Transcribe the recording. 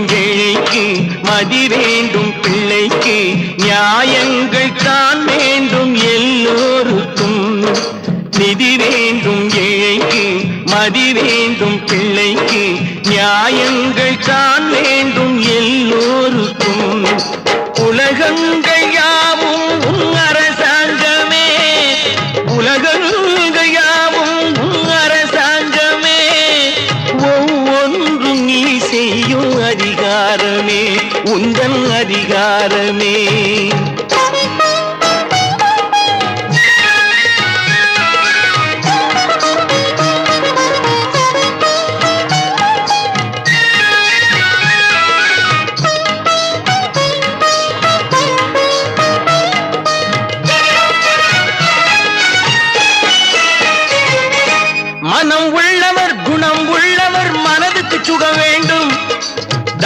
ஏழைக்கு மதி வேண்டும், பிள்ளைக்கு நியாயங்கள் தான் வேண்டும், எல்லோருக்கும் நிதி வேண்டும். ஏழைக்கு மதி வேண்டும், பிள்ளைக்கு நியாயங்கள் தான் வேண்டும், எல்லோருக்கும். உலகங்கள் யாவும் உன் அரசாங்கமே, உலகங்கள் யாவும் உன் அரசாங்கமே, ஒவ்வொன்றும் நீ செய்யும் அதிகாரமே உந்தன் அதிகாரமே.